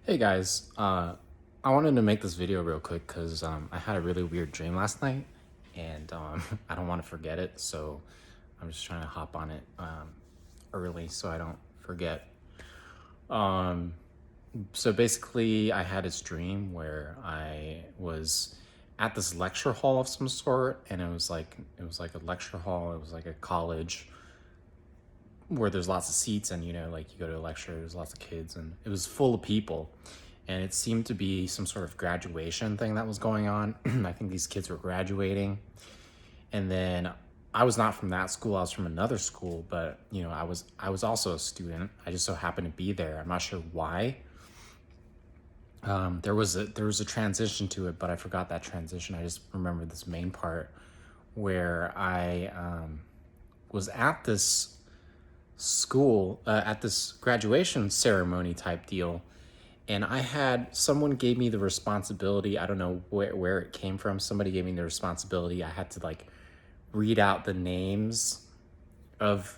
Hey guys, I wanted to make this video real quick because I had a really weird dream last night and I don't want to forget it. So I'm just trying to hop on it early so I don't forget. Um, so basically, I had this dream where I was at this lecture hall of some sort, and it was like a lecture hall. It was like a college where there's lots of seats, and like you go to a lecture, there's lots of kids, and it was full of people. And it seemed to be some sort of graduation thing that was going on. I think these kids were graduating. And then I was not from that school, I was from another school, but I was also a student. I just so happened to be there. I'm not sure why. There was a transition to it, but I forgot that transition. I just remember this main part where I was at this school, at this graduation ceremony type deal, and I had someone gave me the responsibility. I don't know where it came from. Somebody gave me the responsibility. I had to like read out the names of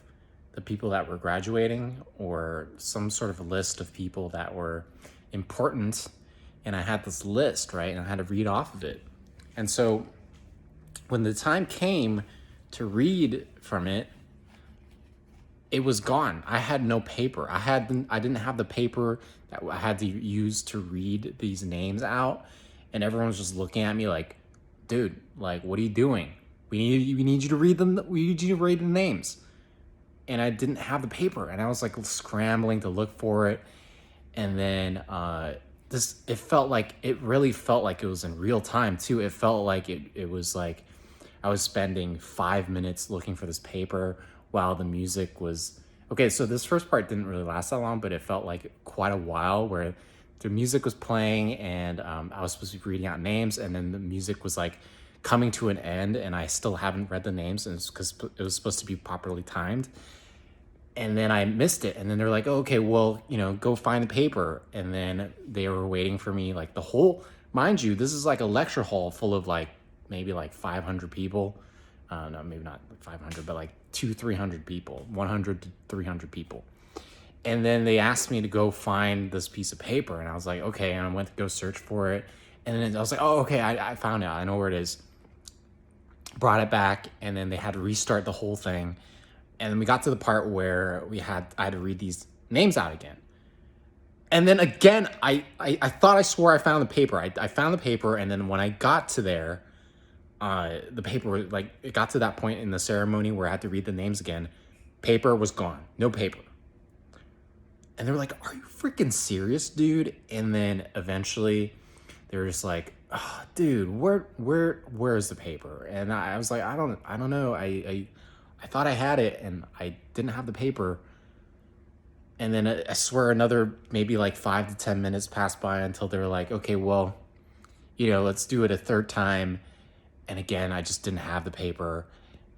the people that were graduating, or some sort of a list of people that were important. And I had this list, right? And I had to read off of it. And so when the time came to read from it, it was gone. I had no paper. I didn't have the paper that I had to use to read these names out, and everyone was just looking at me like, "Dude, like, what are you doing? We need you to read them. We need you to read the names." And I didn't have the paper, and I was like scrambling to look for it, and then it really felt like it was in real time too. It felt like it was like I was spending 5 minutes looking for this paper while the music was okay. So this first part didn't really last that long, but it felt like quite a while where the music was playing, and I was supposed to be reading out names, and then the music was like coming to an end, and I still haven't read the names, and it's because it was supposed to be properly timed. And then I missed it, and then they're like, oh, "Okay, well, go find the paper." And then they were waiting for me, like the whole, mind you, this is like a lecture hall full of like maybe like 500 people. No, maybe not like 500, but like 300 people, 100 to 300 people. And then they asked me to go find this piece of paper, and I was like, okay. And I went to go search for it, and then I was like, oh, okay, I found it. I know where it is. Brought it back, and then they had to restart the whole thing. And then we got to the part where I had to read these names out again. And then again, I thought I swore I found the paper. I found the paper, and then when I got to there, the paper, like, it got to that point in the ceremony where I had to read the names again. Paper was gone. No paper. And they were like, "Are you freaking serious, dude?" And then eventually they were just like, "Oh, dude, where is the paper?" And I was like, I don't know. I thought I had it, and I didn't have the paper. And then I swear another maybe like 5 to 10 minutes passed by until they were like, "Okay, well, let's do it a third time." And again, I just didn't have the paper.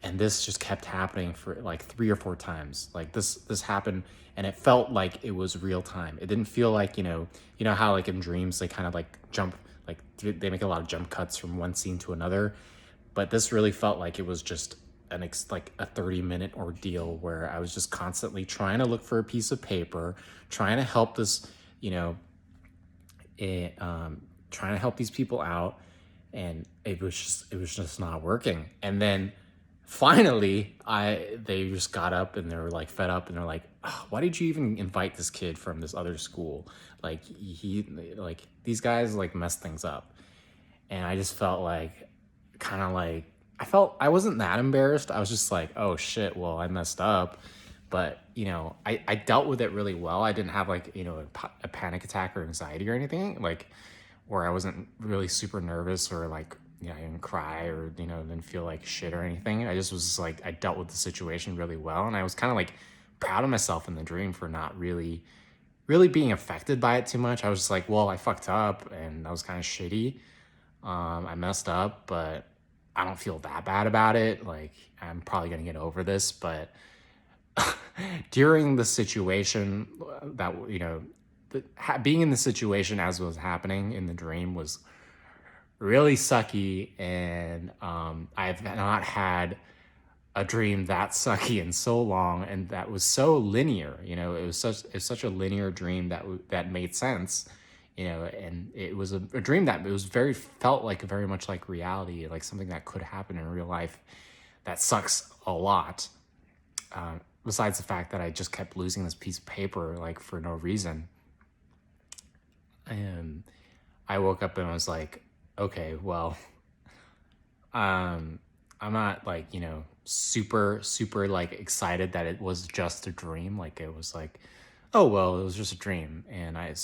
And this just kept happening for like 3 or 4 times. Like this happened, and it felt like it was real time. It didn't feel like, how like in dreams they kind of like jump, like they make a lot of jump cuts from one scene to another. But this really felt like it was just like a 30-minute ordeal where I was just constantly trying to look for a piece of paper, trying to help this, trying to help these people out, and it was just not working. And then finally, they just got up, and they were like fed up, and they're like, "Oh, why did you even invite this kid from this other school? Like like these guys like messed things up." And I just felt like, kind of like, I wasn't that embarrassed. I was just like, "Oh shit, well, I messed up." But I dealt with it really well. I didn't have like a panic attack or anxiety or anything, like, where I wasn't really super nervous, or like, I didn't cry, or didn't feel like shit or anything. I just was just like, I dealt with the situation really well, and I was kind of like proud of myself in the dream for not really being affected by it too much. I was just like, well, I fucked up, and that was kind of shitty. I messed up, but I don't feel that bad about it. Like, I'm probably gonna get over this. But during the situation, that being in the situation as was happening in the dream was really sucky. And I've not had a dream that sucky in so long, and that was so linear. It was such a linear dream that made sense. and it was a dream that it was very felt like very much like reality, like something that could happen in real life. That sucks a lot. Besides the fact that I just kept losing this piece of paper like for no reason. And I woke up and was like, okay, well, I'm not like, super like excited that it was just a dream. Like it was like, oh well, it was just a dream. And I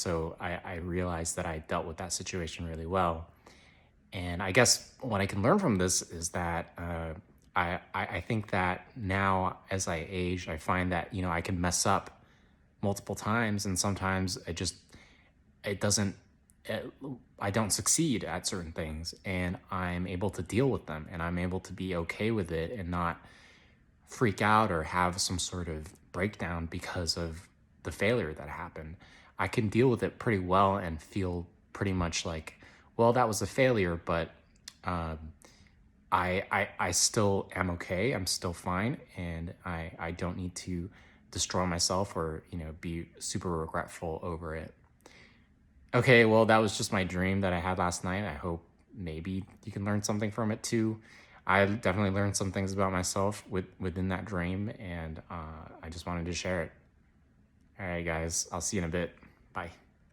realized that I dealt with that situation really well. And I guess what I can learn from this is that I think that now as I age, I find that, I can mess up multiple times, and sometimes it doesn't, it, I don't succeed at certain things, and I'm able to deal with them, and I'm able to be okay with it and not freak out or have some sort of breakdown because of the failure that happened. I can deal with it pretty well and feel pretty much like, well, that was a failure, but um, I still am okay. I'm still fine, and I don't need to destroy myself or be super regretful over it. Okay, well, that was just my dream that I had last night. I hope maybe you can learn something from it too. I definitely learned some things about myself within that dream, and I just wanted to share it. All right, guys, I'll see you in a bit. Bye.